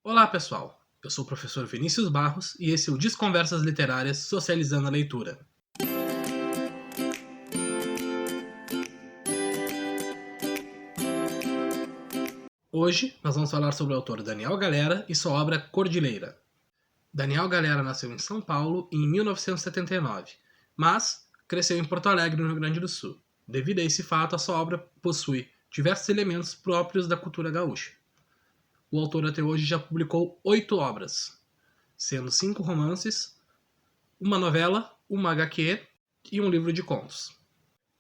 Olá, pessoal. Eu sou o professor Vinícius Barros e esse é o Desconversas Literárias Socializando a Leitura. Hoje nós vamos falar sobre o autor Daniel Galera e sua obra Cordilheira. Daniel Galera nasceu em São Paulo em 1979, mas cresceu em Porto Alegre, no Rio Grande do Sul. Devido a esse fato, a sua obra possui diversos elementos próprios da cultura gaúcha. O autor até hoje já publicou 8 obras, sendo 5 romances, uma novela, uma HQ e um livro de contos.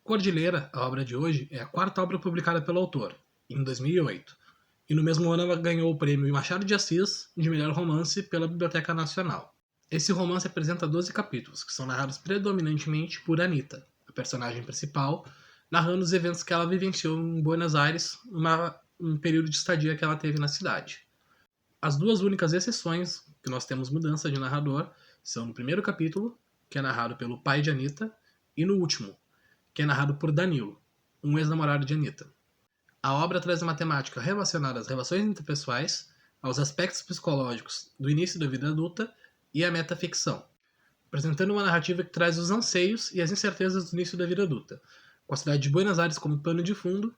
Cordilheira, a obra de hoje, é a quarta obra publicada pelo autor, em 2008, e no mesmo ano ela ganhou o prêmio Machado de Assis de melhor romance pela Biblioteca Nacional. Esse romance apresenta 12 capítulos, que são narrados predominantemente por Anita, a personagem principal, narrando os eventos que ela vivenciou em Buenos Aires, um período de estadia que ela teve na cidade. As duas únicas exceções que nós temos mudança de narrador são no primeiro capítulo, que é narrado pelo pai de Anita, e no último, que é narrado por Danilo, um ex-namorado de Anita. A obra traz uma temática relacionada às relações interpessoais, aos aspectos psicológicos do início da vida adulta e à metaficção, apresentando uma narrativa que traz os anseios e as incertezas do início da vida adulta, com a cidade de Buenos Aires como pano de fundo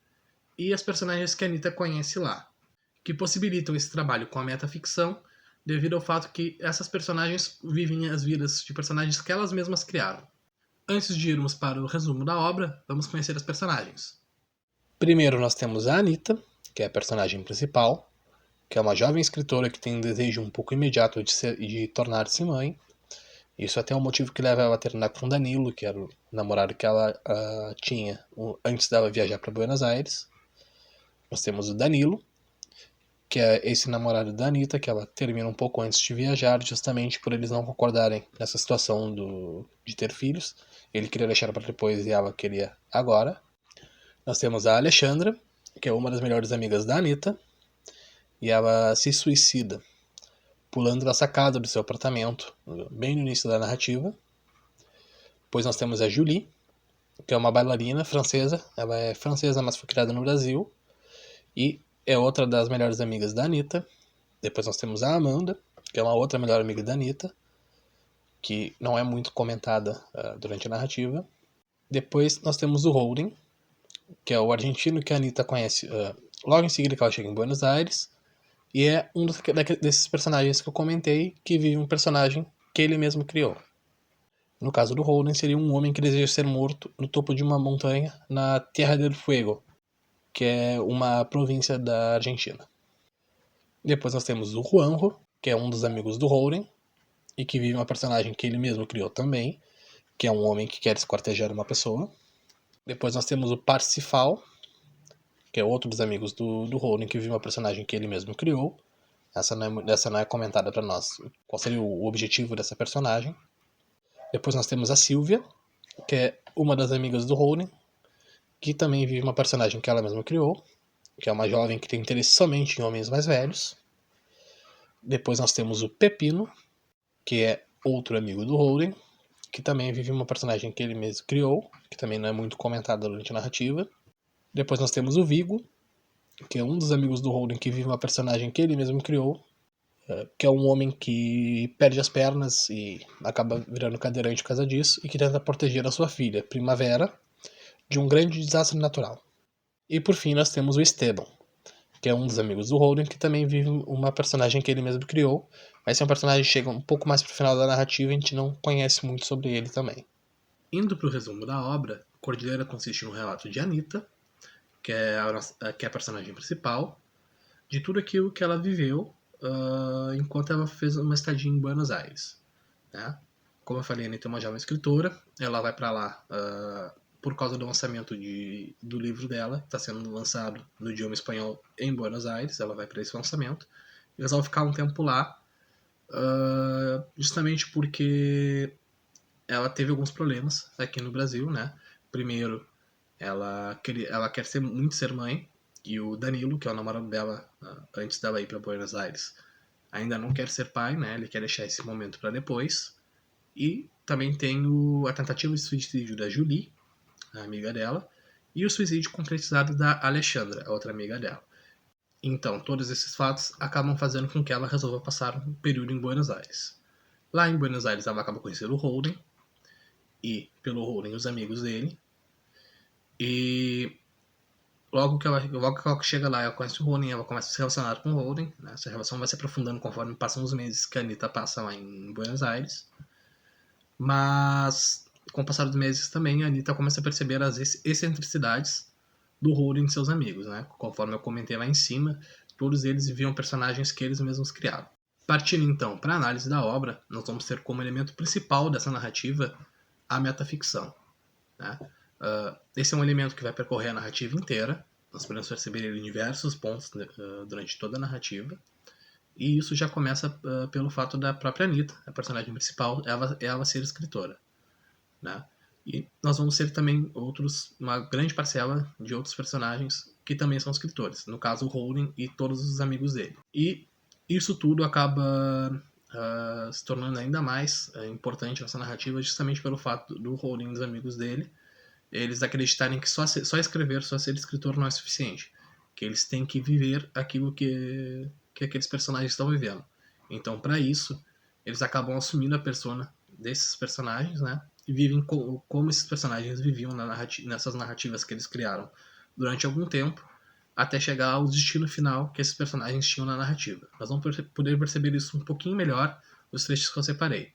e as personagens que a Anita conhece lá, que possibilitam esse trabalho com a metaficção devido ao fato que essas personagens vivem as vidas de personagens que elas mesmas criaram. Antes de irmos para o resumo da obra, vamos conhecer as personagens. Primeiro nós temos a Anita, que é a personagem principal, que é uma jovem escritora que tem um desejo um pouco imediato de tornar-se mãe. Isso até é um motivo que leva ela a terminar com Danilo, que era o namorado que ela tinha antes dela viajar para Buenos Aires. Nós temos o Danilo, que é esse namorado da Anita, que ela termina um pouco antes de viajar, justamente por eles não concordarem nessa situação de ter filhos. Ele queria deixar para depois e ela queria agora. Nós temos a Alexandra, que é uma das melhores amigas da Anita, e ela se suicida pulando da sacada do seu apartamento, bem no início da narrativa. Depois nós temos a Julie, que é uma bailarina francesa. Ela é francesa, mas foi criada no Brasil, e é outra das melhores amigas da Anita. Depois nós temos a Amanda, que é uma outra melhor amiga da Anita, que não é muito comentada durante a narrativa. Depois nós temos o Holden, que é o argentino que a Anita conhece logo em seguida que ela chega em Buenos Aires, e é um desses personagens que eu comentei, que vive um personagem que ele mesmo criou. No caso do Holden, seria um homem que deseja ser morto no topo de uma montanha na Tierra del Fuego, que é uma província da Argentina. Depois nós temos o Juanjo, que é um dos amigos do Holden, e que vive uma personagem que ele mesmo criou também, que é um homem que quer esquartejar uma pessoa. Depois nós temos o Parsifal, que é outro dos amigos do Holden, que vive uma personagem que ele mesmo criou. Essa não é comentada para nós qual seria o objetivo dessa personagem. Depois nós temos a Sylvia, que é uma das amigas do Holden, que também vive uma personagem que ela mesma criou, que é uma jovem que tem interesse somente em homens mais velhos. Depois nós temos o Pepino, que é outro amigo do Holden, que também vive uma personagem que ele mesmo criou, que também não é muito comentada durante a narrativa. Depois nós temos o Vigo, que é um dos amigos do Holden que vive uma personagem que ele mesmo criou, que é um homem que perde as pernas e acaba virando cadeirante por causa disso, e que tenta proteger a sua filha, Primavera, de um grande desastre natural. E por fim nós temos o Esteban, que é um dos amigos do Holden, que também vive uma personagem que ele mesmo criou, mas é um personagem que chega um pouco mais pro final da narrativa e a gente não conhece muito sobre ele também. Indo pro resumo da obra, Cordilheira consiste no relato de Anita, que é a personagem principal, de tudo aquilo que ela viveu enquanto ela fez uma estadia em Buenos Aires. Né? Como eu falei, a Anita é uma jovem escritora, ela vai para lá por causa do lançamento do livro dela, que está sendo lançado no idioma espanhol em Buenos Aires, ela vai para esse lançamento. Eles vão ficar um tempo lá, justamente porque ela teve alguns problemas aqui no Brasil, né? Primeiro, ela quer muito ser mãe, e o Danilo, que é o namorado dela antes dela ir para Buenos Aires, ainda não quer ser pai, né? Ele quer deixar esse momento para depois. E também tem a tentativa de suicídio da Julie, a amiga dela, e o suicídio concretizado da Alexandra, a outra amiga dela. Então, todos esses fatos acabam fazendo com que ela resolva passar um período em Buenos Aires. Lá em Buenos Aires, ela acaba conhecendo o Holden, e pelo Holden, os amigos dele. E logo que ela chega lá, ela conhece o Holden, ela começa a se relacionar com o Holden. Né? Essa relação vai se aprofundando conforme passam os meses que a Anitta passa lá em Buenos Aires. Mas, com o passar dos meses também, a Anitta começa a perceber as excentricidades do Holden e seus amigos. Né? Conforme eu comentei lá em cima, todos eles viviam personagens que eles mesmos criaram. Partindo então para a análise da obra, nós vamos ter como elemento principal dessa narrativa a metaficção. Né? Esse é um elemento que vai percorrer a narrativa inteira. Nós podemos perceber ele em diversos pontos durante toda a narrativa. E isso já começa pelo fato da própria Anitta, a personagem principal, ela ser escritora. Né? E nós vamos ter também uma grande parcela de outros personagens que também são escritores. No caso, o Holden e todos os amigos dele. E isso tudo acaba se tornando ainda mais importante nessa narrativa justamente pelo fato do Holden e dos amigos dele eles acreditarem que só escrever, só ser escritor não é suficiente. Que eles têm que viver aquilo que aqueles personagens estão vivendo. Então, para isso, eles acabam assumindo a persona desses personagens, né? E vivem como esses personagens viviam nessas narrativas que eles criaram durante algum tempo, até chegar ao destino final que esses personagens tinham na narrativa. Nós vamos poder perceber isso um pouquinho melhor nos trechos que eu separei.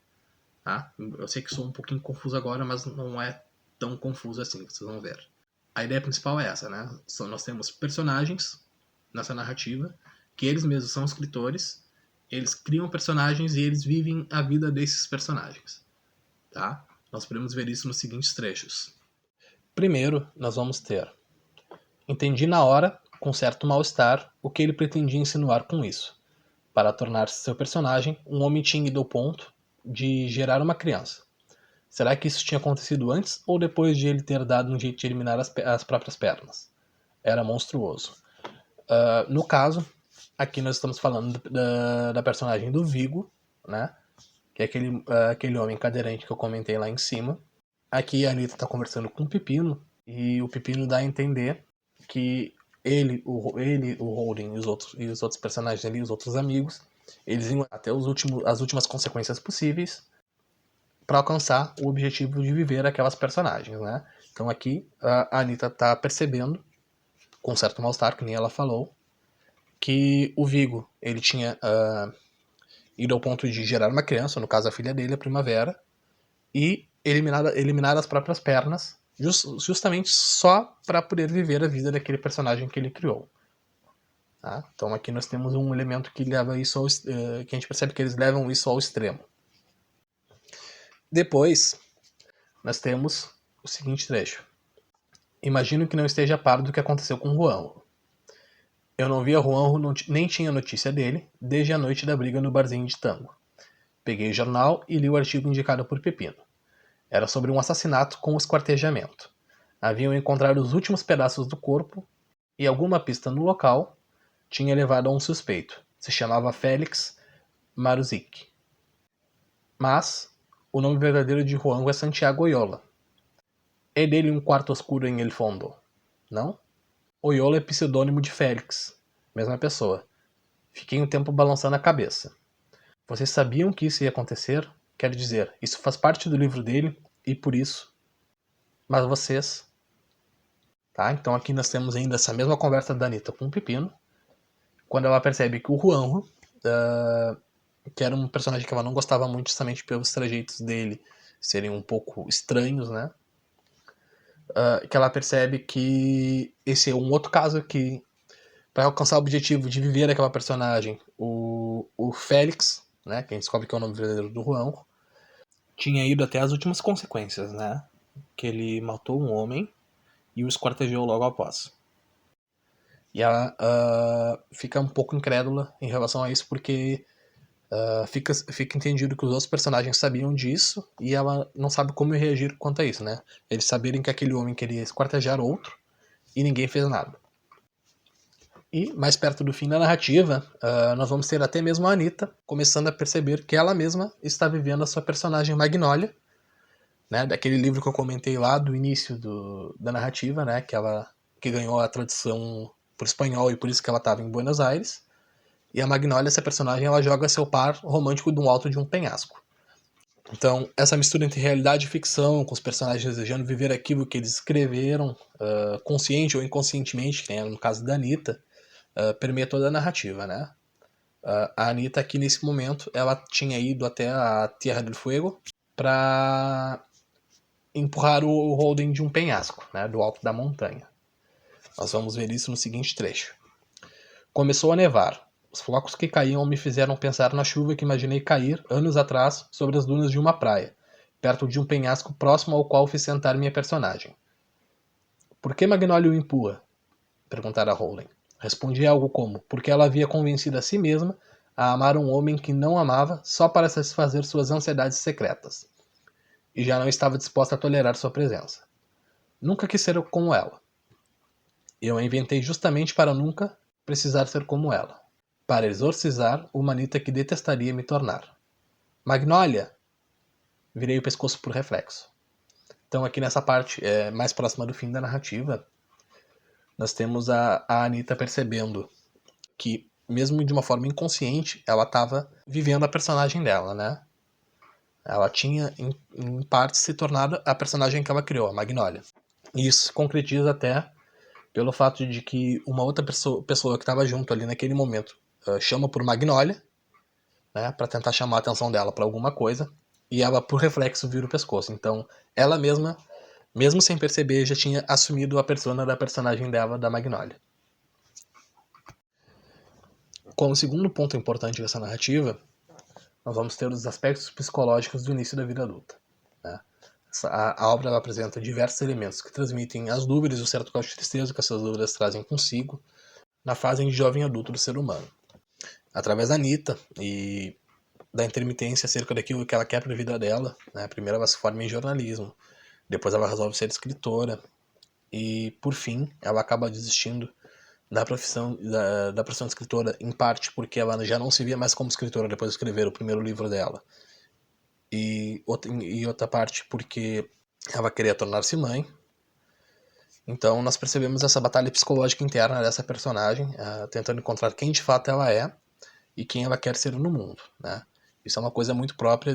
Tá? Eu sei que sou um pouquinho confuso agora, mas não é tão confuso assim, vocês vão ver. A ideia principal é essa, né? Nós temos personagens nessa narrativa, que eles mesmos são escritores, eles criam personagens e eles vivem a vida desses personagens. Tá? Nós podemos ver isso nos seguintes trechos. Primeiro, nós vamos ter: entendi na hora, com certo mal-estar, o que ele pretendia insinuar com isso. Para tornar-se seu personagem, um homem tinha ido ao ponto de gerar uma criança. Será que isso tinha acontecido antes ou depois de ele ter dado um jeito de eliminar as próprias pernas? Era monstruoso. No caso, aqui nós estamos falando da personagem do Vigo, né? Que é aquele homem cadeirante que eu comentei lá em cima. Aqui a Anitta está conversando com o Pepino e o Pepino dá a entender que o Holden e os outros personagens ali, os outros amigos, eles iam até as últimas consequências possíveis para alcançar o objetivo de viver aquelas personagens, né? Então aqui a Anitta tá percebendo, com certo mal-estar, que nem ela falou, que o Vigo, ele tinha ido ao ponto de gerar uma criança, no caso a filha dele, a Primavera, e eliminar as próprias pernas, justamente só para poder viver a vida daquele personagem que ele criou. Tá? Então aqui nós temos um elemento que leva isso que a gente percebe que eles levam isso ao extremo. Depois, nós temos o seguinte trecho. Imagino que não esteja a par do que aconteceu com Juanjo. Eu não via Juanjo, nem tinha notícia dele, desde a noite da briga no barzinho de tango. Peguei o jornal e li o artigo indicado por Pepino. Era sobre um assassinato com esquartejamento. Haviam encontrado os últimos pedaços do corpo e alguma pista no local tinha levado a um suspeito. Se chamava Félix Maruzic. Mas o nome verdadeiro de Juanjo é Santiago Oyola. É dele um quarto oscuro em El Fondo, não? Oyola é pseudônimo de Félix, mesma pessoa. Fiquei um tempo balançando a cabeça. Vocês sabiam que isso ia acontecer? Quero dizer, isso faz parte do livro dele e por isso. Mas vocês... Tá? Então aqui nós temos ainda essa mesma conversa da Anitta com o Pepino, quando ela percebe que o Juanjo, que era um personagem que ela não gostava muito justamente pelos trejeitos dele serem um pouco estranhos, né? Que ela percebe que esse é um outro caso que, para alcançar o objetivo de viver aquela personagem, o Félix, né, que a gente descobre que é o nome verdadeiro do Juanjo, tinha ido até as últimas consequências, né? Que ele matou um homem e o esquartejou logo após. E ela fica um pouco incrédula em relação a isso, porque fica entendido que os outros personagens sabiam disso e ela não sabe como reagir quanto a isso, né? Eles saberem que aquele homem queria esquartejar outro e ninguém fez nada. E, mais perto do fim da narrativa, nós vamos ter até mesmo a Anitta começando a perceber que ela mesma está vivendo a sua personagem Magnolia, né, daquele livro que eu comentei lá do início da narrativa, né, que ganhou a tradução por espanhol e por isso que ela estava em Buenos Aires. E a Magnólia, essa personagem, ela joga seu par romântico do alto de um penhasco. Então, essa mistura entre realidade e ficção, com os personagens desejando viver aquilo que eles escreveram, consciente ou inconscientemente, que nem no caso da Anitta, permeia toda a narrativa, né? A Anitta aqui nesse momento, ela tinha ido até a Tierra del Fuego para empurrar o Holden de um penhasco, né, do alto da montanha. Nós vamos ver isso no seguinte trecho. Começou a nevar. Os flocos que caíam me fizeram pensar na chuva que imaginei cair, anos atrás, sobre as dunas de uma praia, perto de um penhasco próximo ao qual fiz sentar minha personagem. Por que Magnólia o empurra? Perguntara Holden. Respondi algo como, porque ela havia convencido a si mesma a amar um homem que não amava só para satisfazer suas ansiedades secretas. E já não estava disposta a tolerar sua presença. Nunca quis ser como ela. Eu a inventei justamente para nunca precisar ser como ela. Para exorcizar uma Anitta que detestaria me tornar. Magnólia! Virei o pescoço por reflexo. Então aqui nessa parte, mais próxima do fim da narrativa, nós temos a Anitta percebendo que, mesmo de uma forma inconsciente, ela estava vivendo a personagem dela, né? Ela tinha, em parte, se tornado a personagem que ela criou, a Magnólia. E isso se concretiza até pelo fato de que uma outra pessoa que estava junto ali naquele momento chama por Magnólia, né, para tentar chamar a atenção dela para alguma coisa, e ela, por reflexo, vira o pescoço. Então, ela mesma, mesmo sem perceber, já tinha assumido a persona da personagem dela, da Magnólia. Como segundo ponto importante dessa narrativa, nós vamos ter os aspectos psicológicos do início da vida adulta. Né? A obra apresenta diversos elementos que transmitem as dúvidas e o certo grau de tristeza que essas dúvidas trazem consigo na fase de jovem adulto do ser humano. Através da Anitta e da intermitência acerca daquilo que ela quer para a vida dela, né? Primeiro ela se forma em jornalismo, depois ela resolve ser escritora e, por fim, ela acaba desistindo da profissão de escritora, em parte porque ela já não se via mais como escritora depois de escrever o primeiro livro dela, e outra parte porque ela queria tornar-se mãe. Então nós percebemos essa batalha psicológica interna dessa personagem, tentando encontrar quem de fato ela é e quem ela quer ser no mundo, né? Isso é uma coisa muito própria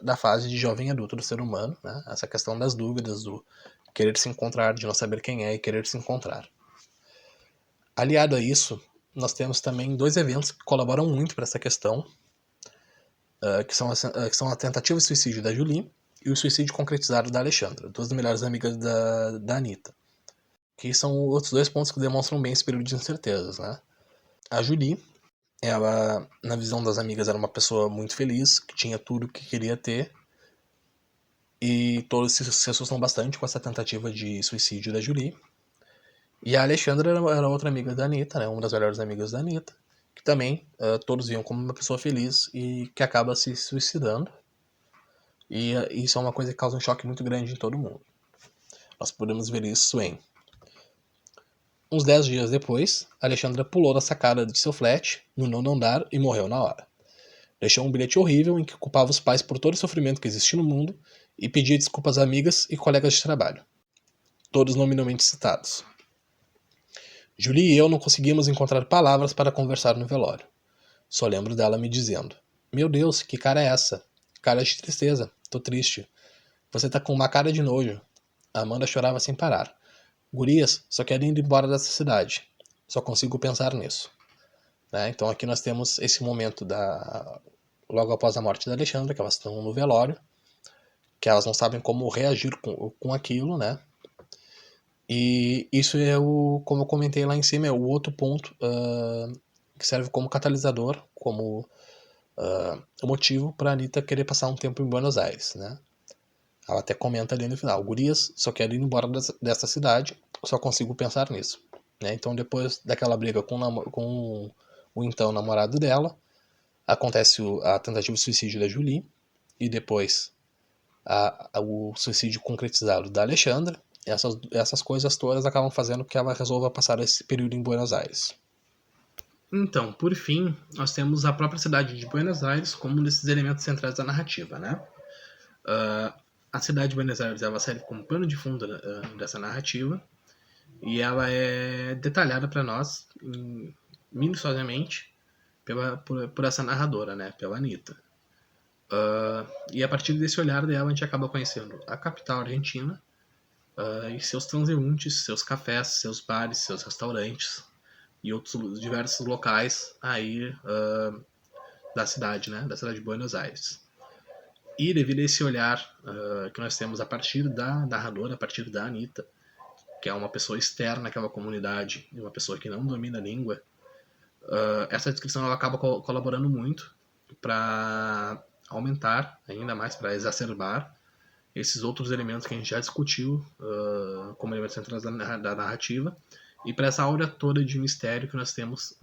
da fase de jovem adulto do ser humano, né? Essa questão das dúvidas, do querer se encontrar, de não saber quem é e querer se encontrar. Aliado a isso, nós temos também dois eventos que colaboram muito para essa questão, que são a tentativa de suicídio da Julie e o suicídio concretizado da Alexandra, duas das melhores amigas da Anitta. Que são outros dois pontos que demonstram bem esse período de incertezas, né? A Julie, ela, na visão das amigas, era uma pessoa muito feliz, que tinha tudo o que queria ter, e todos se assustam bastante com essa tentativa de suicídio da Julie. E a Alexandra era outra amiga da Anitta, né? Uma das melhores amigas da Anitta, que também todos viam como uma pessoa feliz e que acaba se suicidando. E isso é uma coisa que causa um choque muito grande em todo mundo. Nós podemos ver isso em... Uns 10 dias depois, Alexandra pulou da sacada de seu flat, no nono andar, e morreu na hora. Deixou um bilhete horrível em que culpava os pais por todo o sofrimento que existia no mundo e pedia desculpas a amigas e colegas de trabalho. Todos nominalmente citados. Julie e eu não conseguimos encontrar palavras para conversar no velório. Só lembro dela me dizendo: Meu Deus, que cara é essa? Cara de tristeza, tô triste. Você tá com uma cara de nojo. A Amanda chorava sem parar. Gurias, só quero ir embora dessa cidade. Só consigo pensar nisso. Né? Então aqui nós temos esse momento logo após a morte da Alexandra, que elas estão no velório, que elas não sabem como reagir com aquilo, né? E isso é como eu comentei lá em cima, é o outro ponto que serve como catalisador, como motivo para a Anitta querer passar um tempo em Buenos Aires, né? Ela até comenta ali no final: Gurias, só quero ir embora dessa cidade, só consigo pensar nisso. Né? Então depois daquela briga com o então namorado dela, acontece a tentativa de suicídio da Julie, e depois o suicídio concretizado da Alexandra. Essas coisas todas acabam fazendo que ela resolva passar esse período em Buenos Aires. Então, por fim, nós temos a própria cidade de Buenos Aires como um desses elementos centrais da narrativa, né? A cidade de Buenos Aires ela serve como pano de fundo dessa narrativa, E ela é detalhada para nós minuciosamente por essa narradora, né? Pela Anitta. E a partir desse olhar dela, a gente acaba conhecendo a capital argentina e seus transeuntes, seus cafés, seus bares, seus restaurantes e outros diversos locais aí da cidade, né? Da cidade de Buenos Aires. E devido a esse olhar que nós temos a partir da narradora, a partir da Anitta, que é uma pessoa externa àquela comunidade e uma pessoa que não domina a língua, essa descrição ela acaba colaborando muito para aumentar ainda mais, para exacerbar esses outros elementos que a gente já discutiu como elementos centrais da narrativa e para essa aura toda de mistério que nós temos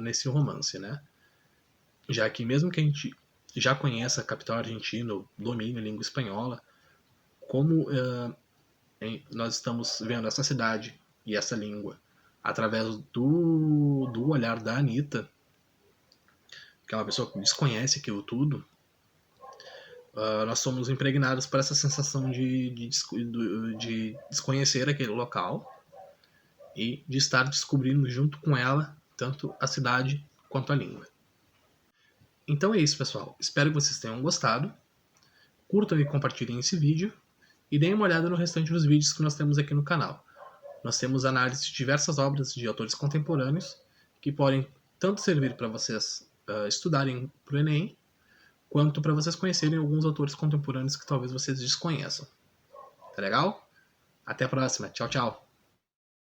nesse romance, né? Já que mesmo que a gente já conheça a capital argentina, domine a língua espanhola, como nós estamos vendo essa cidade e essa língua através do olhar da Anitta, que é uma pessoa que desconhece aquilo tudo, nós somos impregnados por essa sensação de desconhecer aquele local e de estar descobrindo junto com ela tanto a cidade quanto a língua. Então é isso, pessoal. Espero que vocês tenham gostado. Curtam e compartilhem esse vídeo e deem uma olhada no restante dos vídeos que nós temos aqui no canal. Nós temos análise de diversas obras de autores contemporâneos que podem tanto servir para vocês estudarem para o Enem, quanto para vocês conhecerem alguns autores contemporâneos que talvez vocês desconheçam. Tá legal? Até a próxima. Tchau, tchau.